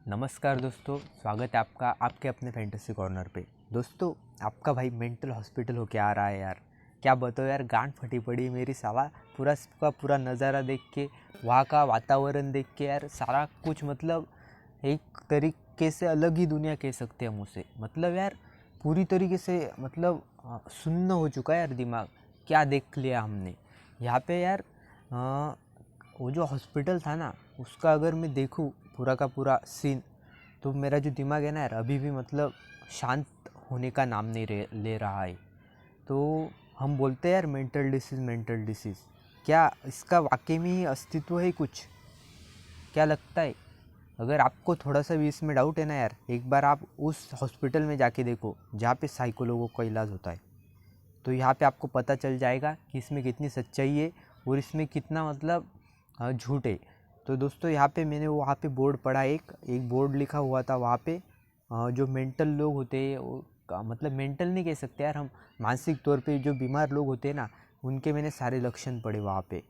नमस्कार दोस्तों, स्वागत है आपका आपके अपने फैंटेसी कॉर्नर पे। दोस्तों, आपका भाई मेंटल हॉस्पिटल होके आ रहा है यार। क्या बताओ यार, गांड फटी पड़ी है मेरी साला। पूरा का पूरा नज़ारा देख के, वहाँ का वातावरण देख के यार, सारा कुछ मतलब एक तरीके से अलग ही दुनिया कह सकते हैं हम उसे। मतलब यार पूरी तरीके से मतलब सुन्न हो चुका है यार दिमाग। क्या देख लिया हमने यहाँ पे यार। अ, वो जो हॉस्पिटल था ना, उसका अगर मैं देखूँ पूरा का पूरा सीन, तो मेरा जो दिमाग है ना यार, अभी भी मतलब शांत होने का नाम नहीं ले रहा है। तो हम बोलते हैं यार मेंटल डिसीज़, क्या इसका वाकई में ही अस्तित्व है कुछ? क्या लगता है? अगर आपको थोड़ा सा भी इसमें डाउट है ना यार, एक बार आप उस हॉस्पिटल में जाके देखो जहाँ पे साइकोलोगों का इलाज होता है। तो यहाँ पे आपको पता चल जाएगा कि इसमें कितनी सच्चाई है और इसमें कितना मतलब झूठ है। तो दोस्तों, यहाँ पे मैंने वहाँ पे बोर्ड पढ़ा, एक एक बोर्ड लिखा हुआ था वहाँ पे। जो मेंटल लोग होते हैं मतलब मेंटल नहीं कह सकते यार हम, मानसिक तौर पे जो बीमार लोग होते हैं ना, उनके मैंने सारे लक्षण पढ़े वहाँ पे।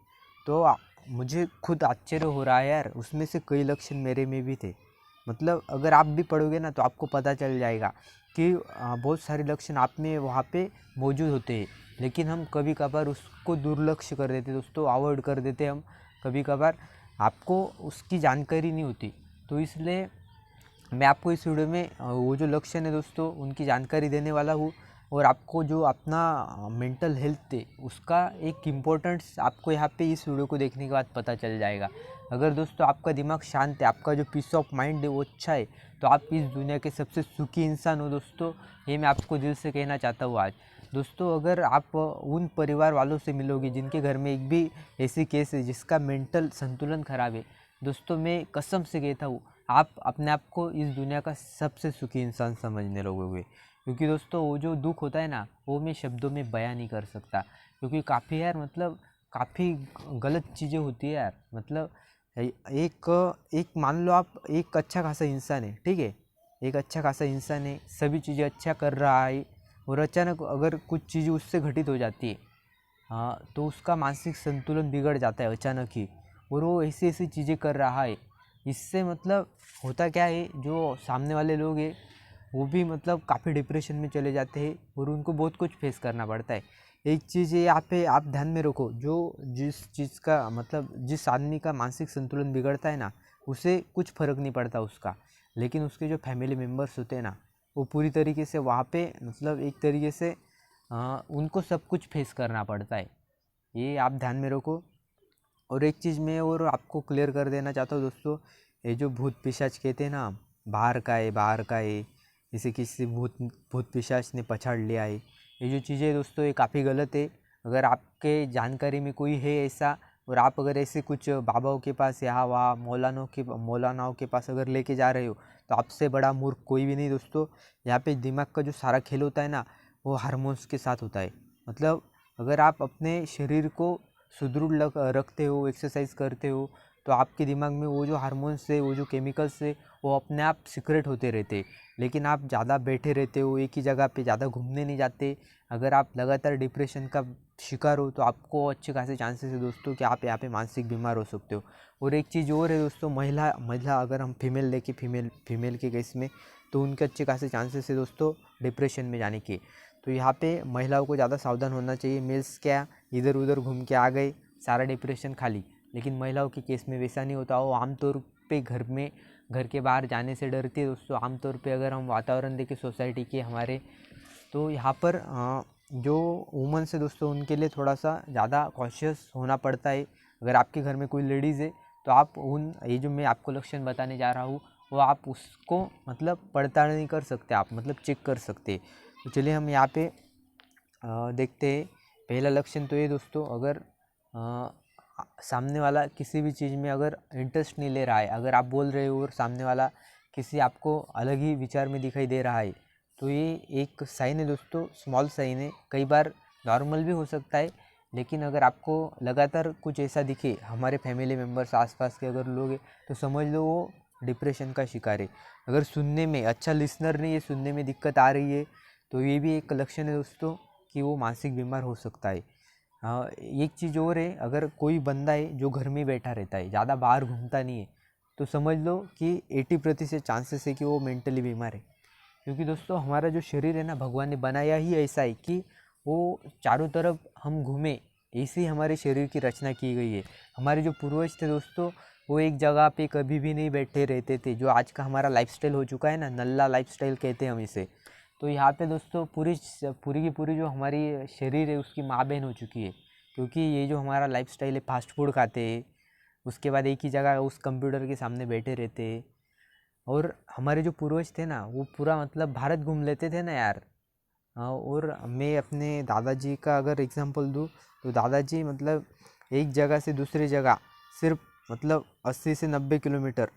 तो मुझे खुद आश्चर्य हो रहा है यार, उसमें से कई लक्षण मेरे में भी थे। मतलब अगर आप भी पढ़ोगे ना तो आपको पता चल जाएगा कि बहुत सारे लक्षण आप में वहाँ पे मौजूद होते हैं। लेकिन हम कभी कभार उसको दुर्लक्ष्य कर देते दोस्तों, अवॉइड कर देते हम। कभी कभार आपको उसकी जानकारी नहीं होती। तो इसलिए मैं आपको इस वीडियो में वो जो लक्षण है दोस्तों, उनकी जानकारी देने वाला हूँ। और आपको जो अपना मेंटल हेल्थ है उसका एक इम्पोर्टेंस आपको यहाँ पे इस वीडियो को देखने के बाद पता चल जाएगा। अगर दोस्तों आपका दिमाग शांत है, आपका जो पीस ऑफ माइंड है वो अच्छा है, तो आप इस दुनिया के सबसे सुखी इंसान हो दोस्तों। ये मैं आपको दिल से कहना चाहता हूँ आज। दोस्तों, अगर आप उन परिवार वालों से मिलोगे जिनके घर में एक भी ऐसी केस है जिसका मेंटल संतुलन खराब है, दोस्तों मैं कसम से कहता हूँ, आप अपने आप को इस दुनिया का सबसे सुखी इंसान समझने लगोगे। क्योंकि दोस्तों वो जो दुख होता है ना, वो मैं शब्दों में बयां नहीं कर सकता। क्योंकि काफ़ी यार मतलब काफ़ी गलत चीज़ें होती है यार। मतलब एक एक मान लो आप एक अच्छा खासा इंसान है, ठीक है, एक अच्छा खासा इंसान है, सभी चीज़ें अच्छा कर रहा है, और अचानक अगर कुछ चीज़ें उससे घटित हो जाती है, हाँ, तो उसका मानसिक संतुलन बिगड़ जाता है अचानक ही। और वो ऐसी ऐसी चीज़ें कर रहा है, इससे मतलब होता क्या है, जो सामने वाले लोग हैं वो भी मतलब काफ़ी डिप्रेशन में चले जाते हैं और उनको बहुत कुछ फेस करना पड़ता है। एक चीज़ ये यहाँ पे आप ध्यान में रखो, जो जिस चीज़ का मतलब जिस आदमी का मानसिक संतुलन बिगड़ता है ना, उसे कुछ फ़र्क नहीं पड़ता उसका। लेकिन उसके जो फैमिली मेम्बर्स होते हैं ना, वो पूरी तरीके से वहाँ पे मतलब एक तरीके से उनको सब कुछ फेस करना पड़ता है। ये आप ध्यान में रखो। और एक चीज़ मैं और आपको क्लियर कर देना चाहता हूँ दोस्तों, ये जो भूत पिशाच कहते हैं ना, बाहर का है बाहर का है, इसे किसी भूत भूत पिशाच ने पछाड़ लिया है, ये जो चीज़ें दोस्तों ये काफ़ी गलत है। अगर आपके जानकारी में कोई है ऐसा, और आप अगर ऐसे कुछ बाबाओं के पास यहाँ वहाँ मौलानाओं के पास अगर लेके जा रहे हो, तो आपसे बड़ा मूर्ख कोई भी नहीं दोस्तों। यहाँ पे दिमाग का जो सारा खेल होता है ना, वो हार्मोन्स के साथ होता है। मतलब अगर आप अपने शरीर को सुदृढ़ रखते हो, एक्सरसाइज करते हो, तो आपके दिमाग में वो जो हार्मोन्स है, वो जो केमिकल्स है, वो अपने आप सीक्रेट होते रहते हैं। लेकिन आप ज़्यादा बैठे रहते हो एक ही जगह पे, ज़्यादा घूमने नहीं जाते, अगर आप लगातार डिप्रेशन का शिकार हो, तो आपको अच्छे खासे चांसेस है दोस्तों कि आप यहाँ पे मानसिक बीमार हो सकते हो। और एक चीज़ और है दोस्तों, महिला महिला अगर हम फीमेल लेके फीमेल के केस में, तो उनके अच्छे खासे चांसेस है दोस्तों डिप्रेशन में जाने के। तो यहाँ पे महिलाओं को ज़्यादा सावधान होना चाहिए। मेल्स क्या इधर उधर घूम के आ गए, सारा डिप्रेशन खाली। लेकिन महिलाओं के केस में वैसा नहीं होता। वो आमतौर पे घर के बाहर जाने से डरती है दोस्तों। आमतौर पे अगर हम वातावरण देखें सोसाइटी के हमारे, तो यहाँ पर जो वुमेन्स है दोस्तों, उनके लिए थोड़ा सा ज़्यादा कॉन्शियस होना पड़ता है। अगर आपके घर में कोई लेडीज़ है, तो आप ये जो मैं आपको लक्षण बताने जा रहा हूँ, वो आप उसको मतलब पड़ताल नहीं कर सकते, आप मतलब चेक कर सकते। तो चलिए हम यहाँ पे देखते हैं। पहला लक्षण तो ये दोस्तों, अगर सामने वाला किसी भी चीज़ में अगर इंटरेस्ट नहीं ले रहा है, अगर आप बोल रहे हो और सामने वाला किसी आपको अलग ही विचार में दिखाई दे रहा है, तो ये एक साइन है दोस्तों, स्मॉल साइन है। कई बार नॉर्मल भी हो सकता है, लेकिन अगर आपको लगातार कुछ ऐसा दिखे, हमारे फैमिली मेम्बर्स आसपास के अगर लोग हैं, तो समझ लो वो डिप्रेशन का शिकार है। अगर सुनने में अच्छा लिसनर नहीं है, सुनने में दिक्कत आ रही है, तो ये भी एक लक्षण है दोस्तों कि वो मानसिक बीमार हो सकता है। हाँ, एक चीज़ और है, अगर कोई बंदा है जो घर में बैठा रहता है, ज़्यादा बाहर घूमता नहीं है, तो समझ लो कि 80% चांसेस है कि वो मेंटली बीमार है। क्योंकि दोस्तों हमारा जो शरीर है ना, भगवान ने बनाया ही ऐसा है कि वो चारों तरफ हम घूमें, ऐसी हमारे शरीर की रचना की गई है। हमारे जो पूर्वज थे दोस्तों, वो एक जगह पे कभी भी नहीं बैठे रहते थे। जो आज का हमारा लाइफस्टाइल हो चुका है ना, नल्ला लाइफस्टाइल कहते हैं हम इसे। तो यहाँ पे दोस्तों पूरी की पूरी जो हमारी शरीर है उसकी माँ बहन हो चुकी है। क्योंकि ये जो हमारा लाइफस्टाइल है, फास्ट फूड खाते हैं, उसके बाद एक ही जगह उस कंप्यूटर के सामने बैठे रहते हैं। और हमारे जो पूर्वज थे ना, वो पूरा मतलब भारत घूम लेते थे ना यार। और मैं अपने दादाजी का अगर एग्जांपल दूँ, तो दादाजी मतलब एक जगह से दूसरी जगह सिर्फ मतलब 80 से 90 किलोमीटर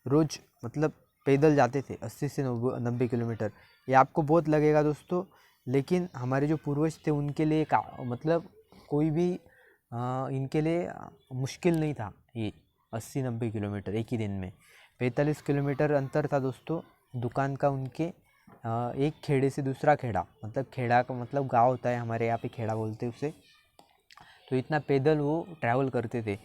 रोज़ मतलब पैदल जाते थे। 80 से 90 किलोमीटर, ये आपको बहुत लगेगा दोस्तों, लेकिन हमारे जो पूर्वज थे उनके लिए मतलब कोई भी इनके लिए मुश्किल नहीं था ये 80-90 किलोमीटर एक ही दिन में। 45 किलोमीटर अंतर था दोस्तों दुकान का उनके, एक खेड़े से दूसरा खेड़ा, मतलब खेड़ा का मतलब गांव होता है, हमारे यहाँ पे खेड़ा बोलते हैं उसे। तो इतना पैदल वो ट्रैवल करते थे।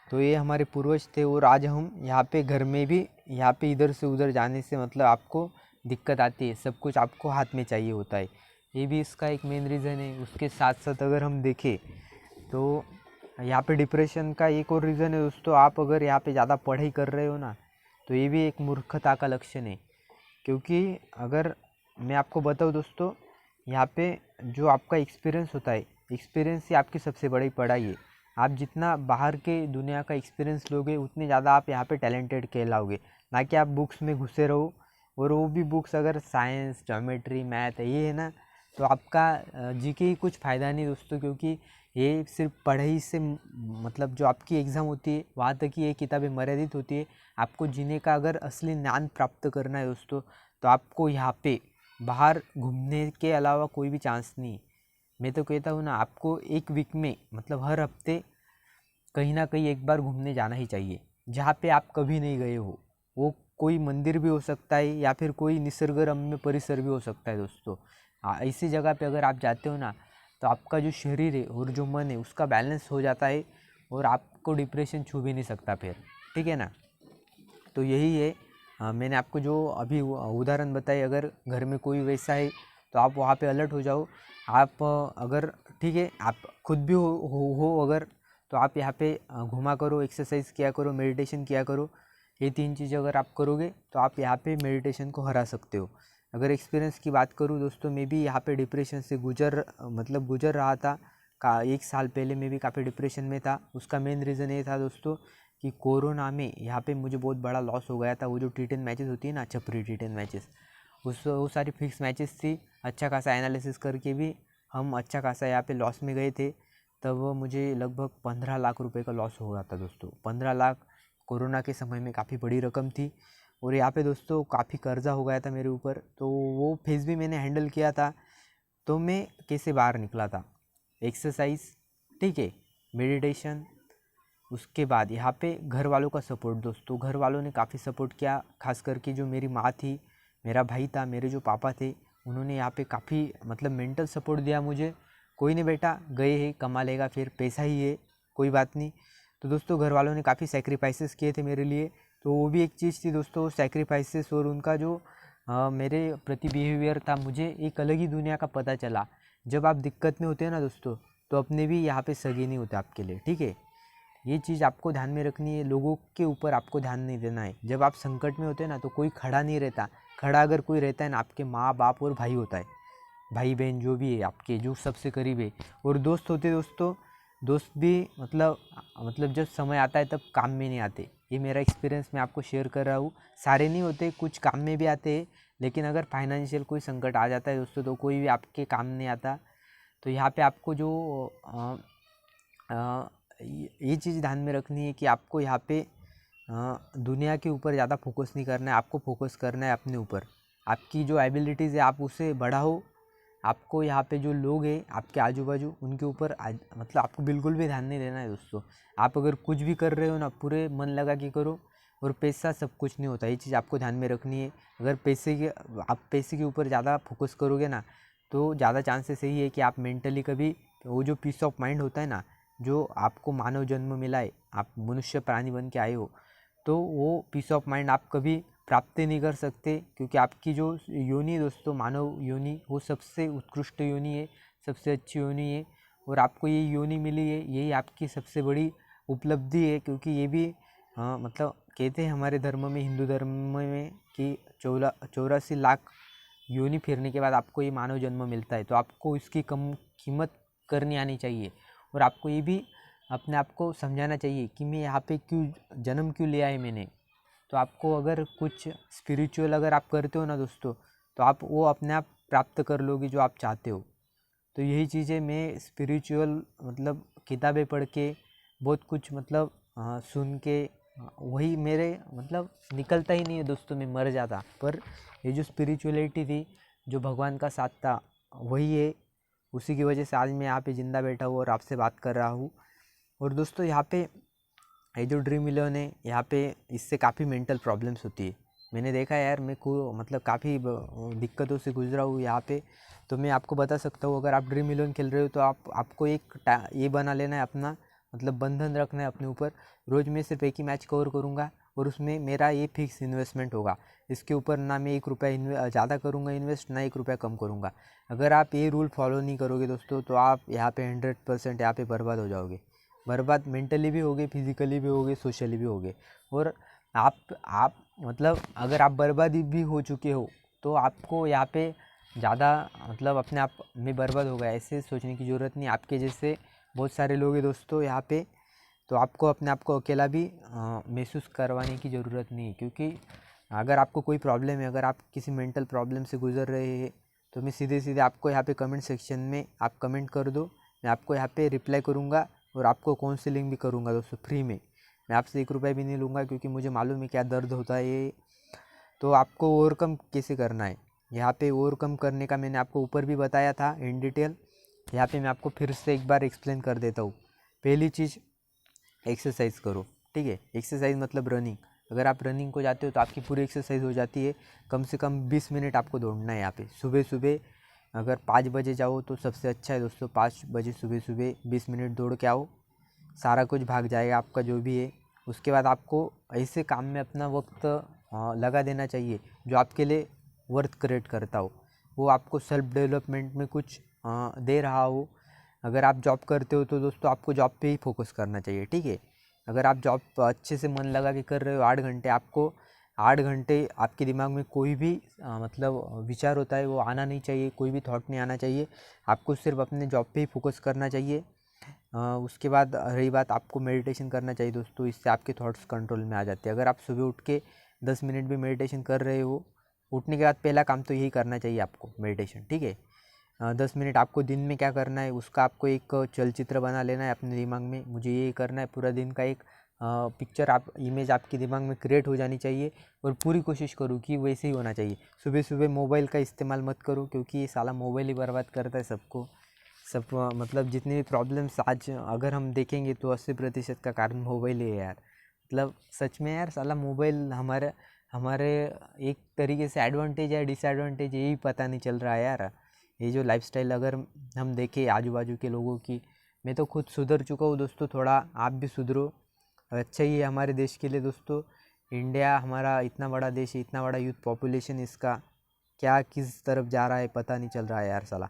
तो ये हमारे पूर्वज थे। और आज हम यहाँ पे घर में भी यहाँ पे इधर से उधर जाने से मतलब आपको दिक्कत आती है, सब कुछ आपको हाथ में चाहिए होता है। ये भी इसका एक मेन रीज़न है। उसके साथ साथ अगर हम देखें तो यहाँ पे डिप्रेशन का एक और रीज़न है दोस्तों। आप अगर यहाँ पे ज़्यादा पढ़ाई कर रहे हो ना, तो ये भी एक मूर्खता का लक्षण है। क्योंकि अगर मैं आपको बताऊँ दोस्तों, यहाँ पे जो आपका एक्सपीरियंस होता है, एक्सपीरियंस ही आपकी सबसे बड़ी पढ़ाई है। आप जितना बाहर के दुनिया का एक्सपीरियंस लोगे, उतने ज़्यादा आप यहाँ पे टैलेंटेड कहलाओगे। ना कि आप बुक्स में घुसे रहो, और वो भी बुक्स अगर साइंस, ज्योमेट्री, मैथ ये है ना, तो आपका जीके ही कुछ फ़ायदा नहीं दोस्तों। क्योंकि ये सिर्फ पढ़ाई से मतलब जो आपकी एग्ज़ाम होती है वहाँ तक ही ये किताबें मर्यादित होती है। आपको जीने का अगर असली ज्ञान प्राप्त करना है दोस्तों, तो आपको यहाँ पे बाहर घूमने के अलावा कोई भी चांस नहीं। मैं तो कहता हूँ ना, आपको एक वीक में मतलब हर हफ्ते कहीं ना कहीं एक बार घूमने जाना ही चाहिए, जहाँ पे आप कभी नहीं गए हो। वो कोई मंदिर भी हो सकता है, या फिर कोई निसर्गरम्य परिसर भी हो सकता है दोस्तों। ऐसी जगह पे अगर आप जाते हो ना, तो आपका जो शरीर है और जो मन है उसका बैलेंस हो जाता है, और आपको डिप्रेशन छू भी नहीं सकता फिर। ठीक है ना। तो यही है। मैंने आपको जो अभी उदाहरण बताए, अगर घर में कोई वैसा है तो आप वहाँ पे अलर्ट हो जाओ। आप अगर ठीक है, आप खुद भी हो अगर, तो आप यहाँ पे घूमा करो, एक्सरसाइज किया करो, मेडिटेशन किया करो। ये 3 चीज़ अगर आप करोगे तो आप यहाँ पे मेडिटेशन को हरा सकते हो। अगर एक्सपीरियंस की बात करूँ दोस्तों, मैं भी यहाँ पे डिप्रेशन से गुजर रहा था। 1 साल पहले मैं भी काफ़ी डिप्रेशन में था। उसका मेन रीज़न ये था दोस्तों कि कोरोना में यहाँ पे मुझे बहुत बड़ा लॉस हो गया था। वो जो T10 मैचेस होती है ना, छपरी T10 मैचेस, वो सारी फिक्स मैचेस थी। अच्छा खासा एनालिसिस करके भी हम अच्छा खासा यहाँ पे लॉस में गए थे। तब मुझे लगभग 15 लाख रुपए का लॉस हो गया था दोस्तों। 15 लाख कोरोना के समय में काफ़ी बड़ी रकम थी। और यहाँ पे दोस्तों काफ़ी कर्जा हो गया था मेरे ऊपर। तो वो फेज़ भी मैंने हैंडल किया था। तो मैं कैसे बाहर निकला था, एक्सरसाइज, ठीक है, मेडिटेशन, उसके बाद यहाँ पे घर वालों का सपोर्ट दोस्तों। घर वालों ने काफ़ी सपोर्ट किया, खास करके जो मेरी माँ थी, मेरा भाई था, मेरे जो पापा थे, उन्होंने यहाँ पे काफ़ी मतलब मेंटल सपोर्ट दिया मुझे। कोई नहीं बेटा, गए हैं, कमा लेगा, फिर पैसा ही है, कोई बात नहीं। तो दोस्तों घर वालों ने काफ़ी सेक्रीफाइसेस किए थे मेरे लिए। तो वो भी एक चीज़ थी दोस्तों, सेक्रीफाइसेस। और उनका जो मेरे प्रति बिहेवियर था, मुझे एक अलग ही दुनिया का पता चला। जब आप दिक्कत में होते हैं ना दोस्तों, तो अपने भी यहाँ पे सगे नहीं होते आपके लिए। ठीक है, ये चीज़ आपको ध्यान में रखनी है। लोगों के ऊपर आपको ध्यान नहीं देना है। जब आप संकट में होते हैं ना, तो कोई खड़ा नहीं रहता। खड़ा अगर कोई रहता है ना, आपके माँ बाप और भाई होता है, भाई बहन जो भी है आपके, जो सबसे करीब है। और दोस्त होते दोस्तों, दोस्त भी मतलब जब समय आता है तब काम में नहीं आते। ये मेरा एक्सपीरियंस मैं आपको शेयर कर रहा हूँ। सारे नहीं होते, कुछ काम में भी आते हैं, लेकिन अगर फाइनेंशियल कोई संकट आ जाता है दोस्तों, तो कोई भी आपके काम नहीं आता। तो यहाँ पे आपको जो ये चीज़ ध्यान में रखनी है कि आपको यहाँ पे दुनिया के ऊपर ज़्यादा फोकस नहीं करना है। आपको फोकस करना है अपने ऊपर। आपकी जो एबिलिटीज़ है आप उसे बढ़ाओ। आपको यहाँ पे जो लोग हैं आपके आजू बाजू, उनके ऊपर मतलब आपको बिल्कुल भी ध्यान नहीं देना है दोस्तों। आप अगर कुछ भी कर रहे हो ना, पूरे मन लगा के करो। और पैसा सब कुछ नहीं होता, ये चीज़ आपको ध्यान में रखनी है। अगर आप पैसे के ऊपर ज़्यादा फोकस करोगे ना, तो ज़्यादा चांसेस यही है कि आप मेंटली कभी, वो जो पीस ऑफ माइंड होता है ना, जो आपको मानव जन्म मिला है, आप मनुष्य प्राणी बन के आए हो, तो वो पीस ऑफ माइंड आप कभी प्राप्त नहीं कर सकते, क्योंकि आपकी जो योनि दोस्तों, मानव योनि, वो सबसे उत्कृष्ट योनि है, सबसे अच्छी योनि है। और आपको ये योनि मिली है, यही आपकी सबसे बड़ी उपलब्धि है, क्योंकि ये भी मतलब कहते हैं हमारे धर्म में, हिंदू धर्म में, कि 84 लाख योनि फिरने के बाद आपको ये मानव जन्म मिलता है। तो आपको इसकी कम कीमत करनी आनी चाहिए, और आपको ये भी अपने आप को समझाना चाहिए कि मैं यहाँ पे क्यों जन्म क्यों लिया है मैंने। तो आपको अगर कुछ स्पिरिचुअल अगर आप करते हो ना दोस्तों, तो आप वो अपने आप प्राप्त कर लोगे जो आप चाहते हो। तो यही चीज़ें मैं स्पिरिचुअल मतलब किताबें पढ़ के बहुत कुछ मतलब सुन के वही मेरे मतलब निकलता ही नहीं है दोस्तों, मैं मर जाता। पर ये जो स्पिरिचुअलिटी थी, जो भगवान का साथ था, वही है। उसी की वजह से आज मैं यहाँ पे ज़िंदा बैठा हूँ और आपसे बात कर रहा हूँ। और दोस्तों यहाँ पे ये जो ड्रीम इलेवन है, यहाँ पे इससे काफ़ी मेंटल प्रॉब्लम्स होती है। मैंने देखा है यार, मैं को मतलब काफ़ी दिक्कतों से गुजरा हूँ यहाँ पे। तो मैं आपको बता सकता हूँ, अगर आप ड्रीम इलेवन खेल रहे हो तो आपको एक ये बना लेना है अपना, मतलब बंधन रखना है अपने ऊपर। रोज़ मैं सिर्फ एक ही मैच कवर करूँगा, और उसमें मेरा ये फिक्स इन्वेस्टमेंट होगा। इसके ऊपर ना मैं 1 रुपया ज़्यादा करूँगा इन्वेस्ट, ना 1 रुपया कम करूँगा। अगर आप ये रूल फॉलो नहीं करोगे दोस्तों, तो आप यहाँ पे 100% यहाँ पे बर्बाद हो जाओगे। बर्बाद मेंटली भी होगे, फिजिकली भी होगे, सोशली भी होगे। और आप मतलब अगर आप बर्बादी भी हो चुके हो, तो आपको यहाँ पे ज़्यादा मतलब अपने आप में बर्बाद हो गया ऐसे सोचने की ज़रूरत नहीं। आपके जैसे बहुत सारे लोग हैं दोस्तों यहाँ पे। तो आपको अपने आप को अकेला भी महसूस करवाने की ज़रूरत नहीं है, क्योंकि अगर आपको कोई प्रॉब्लम है, अगर आप किसी मेंटल प्रॉब्लम से गुजर रहे हैं, तो मैं सीधे सीधे आपको यहाँ पे कमेंट सेक्शन में आप कमेंट कर दो, मैं आपको यहाँ पे रिप्लाई करूँगा, और आपको काउंसलिंग भी करूँगा दोस्तों फ्री में। मैं आपसे 1 रुपया भी नहीं लूँगा, क्योंकि मुझे मालूम है क्या दर्द होता है ये। तो आपको ओवरकम कैसे करना है, यहाँ पे ओवरकम करने का मैंने आपको ऊपर भी बताया था इन डिटेल। यहाँ पे मैं आपको फिर से एक बार एक्सप्लेन कर देता हूँ। पहली चीज़, एक्सरसाइज करो, ठीक है। एक्सरसाइज मतलब रनिंग। अगर आप रनिंग को जाते हो तो आपकी पूरी एक्सरसाइज हो जाती है। कम से कम 20 मिनट आपको दौड़ना है यहाँ पे सुबह सुबह। अगर 5 बजे जाओ तो सबसे अच्छा है दोस्तों, 5 बजे सुबह सुबह 20 मिनट दौड़ के आओ, सारा कुछ भाग जाएगा आपका जो भी है। उसके बाद आपको ऐसे काम में अपना वक्त लगा देना चाहिए जो आपके लिए वर्थ क्रिएट करता हो, वो आपको सेल्फ डेवलपमेंट में कुछ दे रहा हो। अगर आप जॉब करते हो तो दोस्तों आपको जॉब पे ही फोकस करना चाहिए, ठीक है। अगर आप जॉब अच्छे से मन लगा के कर रहे हो 8 घंटे, आपको 8 घंटे आपके दिमाग में कोई भी मतलब विचार होता है वो आना नहीं चाहिए, कोई भी थॉट नहीं आना चाहिए। आपको सिर्फ अपने जॉब पे ही फोकस करना चाहिए। उसके बाद रही बात, आपको मेडिटेशन करना चाहिए दोस्तों, इससे आपके थॉट्स कंट्रोल में आ जाते हैं। अगर आप सुबह उठ के 10 मिनट भी मेडिटेशन कर रहे हो, उठने के बाद पहला काम तो यही करना चाहिए आपको, मेडिटेशन, ठीक है। 10 मिनट आपको दिन में क्या करना है उसका आपको एक चलचित्र बना लेना है अपने दिमाग में। मुझे ये करना है, पूरा दिन का एक पिक्चर, आप इमेज आपके दिमाग में क्रिएट हो जानी चाहिए। और पूरी कोशिश करूँ कि वैसे ही होना चाहिए। सुबह सुबह मोबाइल का इस्तेमाल मत करो, क्योंकि ये साला मोबाइल ही बर्बाद करता है सबको। सब मतलब जितनी भी प्रॉब्लम्स आज अगर हम देखेंगे तो 80% का कारण मोबाइल ही है यार। मतलब सच में यार, साला मोबाइल हमारे हमारे एक तरीके से एडवांटेज है डिसएडवांटेज यही पता नहीं चल रहा है यार। ये जो लाइफस्टाइल अगर हम देखें आजू बाजू के लोगों की, मैं तो खुद सुधर चुका हूँ दोस्तों, थोड़ा आप भी सुधरो। अच्छा ही है हमारे देश के लिए दोस्तों। इंडिया हमारा इतना बड़ा देश है, इतना बड़ा यूथ पॉपुलेशन, इसका क्या किस तरफ जा रहा है पता नहीं चल रहा है यार साला।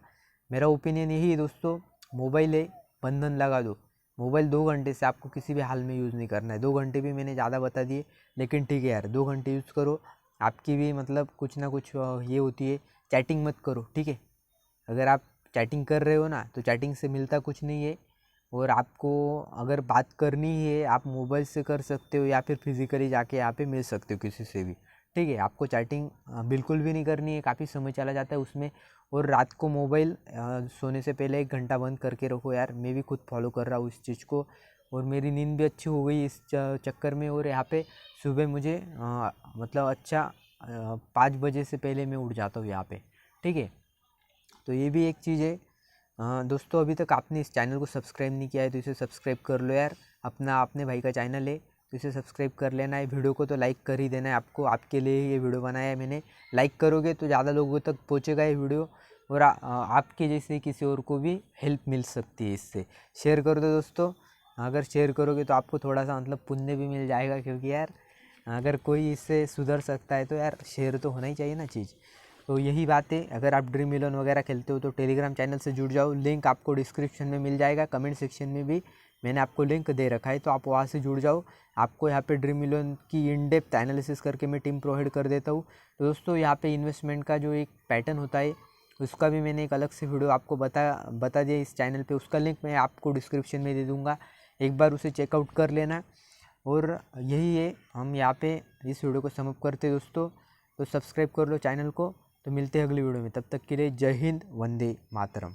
मेरा ओपिनियन यही है दोस्तों, मोबाइल है, बंधन लगा दो। मोबाइल 2 घंटे से आपको किसी भी हाल में यूज़ नहीं करना है। 2 घंटे भी मैंने ज़्यादा बता दिए, लेकिन ठीक है यार, 2 घंटे यूज़ करो। आपकी भी मतलब कुछ ना कुछ ये होती है। चैटिंग मत करो, ठीक है। अगर आप चैटिंग कर रहे हो ना, तो चैटिंग से मिलता कुछ नहीं है। और आपको अगर बात करनी है, आप मोबाइल से कर सकते हो, या फिर फिज़िकली जाके यहाँ पे मिल सकते हो किसी से भी, ठीक है। आपको चैटिंग बिल्कुल भी नहीं करनी है, काफ़ी समय चला जाता है उसमें। और रात को मोबाइल सोने से पहले 1 घंटा बंद करके रखो यार। मैं भी खुद फॉलो कर रहा हूँ इस चीज़ को, और मेरी नींद भी अच्छी हो गई इस चक्कर में। और यहाँ पे सुबह मुझे मतलब अच्छा 5 बजे से पहले मैं उठ जाता हूँ यहाँ पे, ठीक है। तो ये भी एक चीज़ है। दोस्तों, अभी तक आपने इस चैनल को सब्सक्राइब नहीं किया है तो इसे सब्सक्राइब कर लो यार। अपने भाई का चैनल है तो इसे सब्सक्राइब कर लेना है। वीडियो को तो लाइक कर ही देना है आपको, आपके लिए ये वीडियो बनाया है मैंने। लाइक करोगे तो ज़्यादा लोगों तक पहुँचेगा ये वीडियो, और आपके जैसे किसी और को भी हेल्प मिल सकती है इससे। शेयर कर दो दोस्तों, अगर शेयर करोगे तो आपको थोड़ा सा मतलब पुण्य भी मिल जाएगा, क्योंकि यार अगर कोई इससे सुधर सकता है तो यार शेयर तो होना ही चाहिए ना चीज़। तो यही बात है, अगर आप ड्रीम 11 वगैरह खेलते हो तो टेलीग्राम चैनल से जुड़ जाओ, लिंक आपको डिस्क्रिप्शन में मिल जाएगा, कमेंट सेक्शन में भी मैंने आपको लिंक दे रखा है, तो आप वहाँ से जुड़ जाओ। आपको यहाँ पे ड्रीम 11 की इन डेप्थ एनालिसिस करके मैं टीम प्रोवाइड कर देता हूँ। तो दोस्तों यहाँ पे इन्वेस्टमेंट का जो एक पैटर्न होता है उसका भी मैंने एक अलग से वीडियो आपको बता दिया इस चैनल पे, उसका लिंक मैं आपको डिस्क्रिप्शन में दे दूँगा, एक बार उसे चेकआउट कर लेना। और यही है, हम यहाँ पे इस वीडियो को समाप्त करते हैं दोस्तों। तो सब्सक्राइब कर लो चैनल को। तो मिलते हैं अगली वीडियो में, तब तक के लिए जय हिंद, वंदे मातरम।